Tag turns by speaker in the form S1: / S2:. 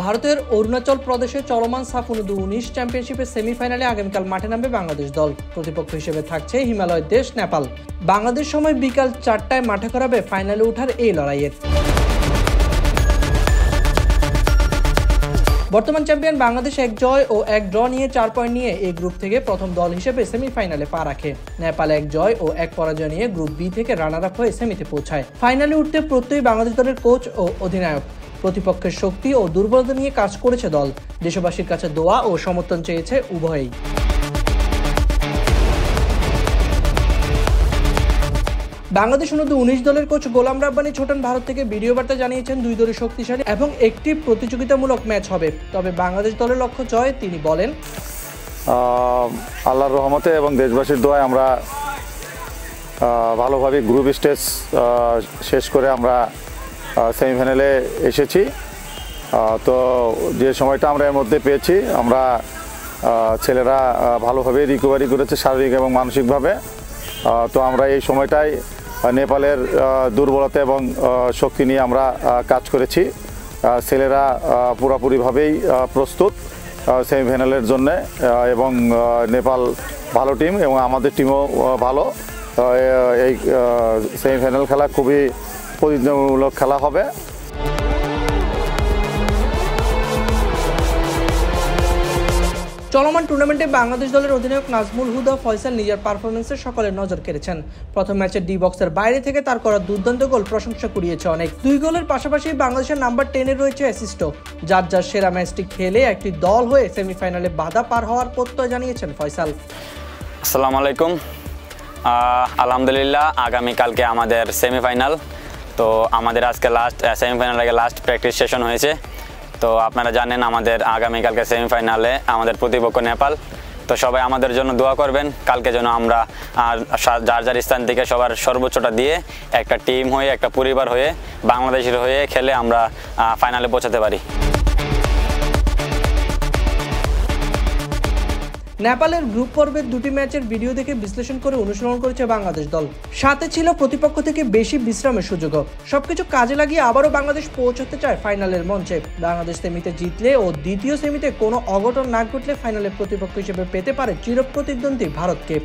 S1: ভারতের অরুণাচল প্রদেশে চলমান সাফ অনূর্ধ্ব-19 চ্যাম্পিয়নশিপের সেমিফাইনালে আগামীকাল মাঠে নামবে বাংলাদেশ দল। প্রতিপক্ষ হিসেবে থাকছে হিমালয়ের দেশ নেপাল। বাংলাদেশ সময় বিকাল 4টায় মাঠে করাবে ফাইনালে ওঠার এই লড়াইয়ের। বর্তমান চ্যাম্পিয়ন বাংলাদেশ 1 জয় ও 1 ড্র নিয়ে 4 পয়েন্ট নিয়ে এই গ্রুপ থেকে প্রথম দল হিসেবে সেমিফাইনালে পা রাখে। নেপাল 1 জয় ও 1 পরাজয় নিয়ে গ্রুপ বি থেকে রানার আপ হয়ে সেমিতে পৌঁছায়। ফাইনালে উঠতে প্রত্যয়ী বাংলাদেশ দলের কোচ ও অধিনায়ক। প্রতিপক্ষের শক্তি ও দুর্বলতা নিয়ে কাজ করেছে দল। দেশবাসীর কাছে দোয়া ও সমর্থন চেয়েছে উভয়েই। বাংলাদেশ অনূর্ধ্ব-19 দলের কোচ গোলাম রাব্বানী ছোটন ভারত থেকে ভিডিও বার্তা জানিয়েছেন, দুই দলই শক্তিশালী এবং একটি প্রতিযোগিতামূলক ম্যাচ হবে, তবে বাংলাদেশ দলের লক্ষ্য জয়। তিনি বলেন,
S2: আল্লাহর রহমতে এবং দেশবাসীর দোয়ায় আমরা ভালোভাবে গ্রুপ স্টেজ শেষ করে আমরা সেমিফাইনালে এসেছি। তো যে সময়টা আমরা এর মধ্যে পেয়েছি, আমরা ছেলেরা ভালোভাবে রিকভারি করেছে শারীরিক এবং মানসিকভাবে। তো আমরা এই সময়টায় নেপালের দুর্বলতা এবং শক্তি নিয়ে আমরা কাজ করেছি। ছেলেরা পুরোপুরিভাবেই প্রস্তুত সেমিফাইনালের জন্যে, এবং নেপাল ভালো টিম এবং আমাদের টিমও ভালো। এই সেমিফাইনাল খেলা খুবই প্রতিযোগিতামূলক খেলা হবে।
S1: চলমান টুর্নামেন্টে বাংলাদেশ দলের অধিনায়ক নাজমুল হুদা ফয়সাল নিজের পারফরমেন্সে সকলের নজর কেড়েছেন। প্রথম ম্যাচে ডি বক্সের বাইরে থেকে তার করা দুর্দান্ত গোল প্রশংসা কুড়িয়েছে অনেক। 2 গোলের পাশাপাশি বাংলাদেশের নাম্বার 10-এ রয়েছে অ্যাসিস্টও। যার সেরা ম্যাচটি খেলে একটি দল হয়ে সেমিফাইনালে বাধা পার হওয়ার প্রত্যয় জানিয়েছেন ফয়সাল।
S3: আসসালামু আলাইকুম। আলহামদুলিল্লাহ, আগামীকালকে আমাদের সেমিফাইনাল। তো আমাদের আজকে সেমিফাইনাল আগে লাস্ট প্র্যাকটিস সেশন হয়েছে। তো আপনারা জানেন আমাদের আগামীকালকে সেমিফাইনালে আমাদের প্রতিপক্ষ নেপাল। তো সবাই আমাদের জন্য দোয়া করবেন, কালকে যেন আমরা যার যার স্থান থেকে সবার সর্বোচ্চটা দিয়ে একটা টিম হয়ে, একটা পরিবার হয়ে, বাংলাদেশের হয়ে খেলে আমরা ফাইনালে পৌঁছাতে পারি।
S1: নেপালের গ্রুপ পর্বের 2টি ম্যাচের ভিডিও দেখে বিশ্লেষণ করে অনুসরণ করেছে বাংলাদেশ দল। সাথে ছিল প্রতিপক্ষ থেকে বেশি বিশ্রামের সুযোগও। সবকিছু কাজে লাগিয়ে আবারও বাংলাদেশ পৌঁছতে চায় ফাইনালের মঞ্চে। বাংলাদেশ সেমিতে জিতলে ও দ্বিতীয় সেমিতে কোনো অঘটন না ঘটলে ফাইনালের প্রতিপক্ষ হিসেবে পেতে পারে চিরপ্রতিদ্বন্দ্বী ভারতকে।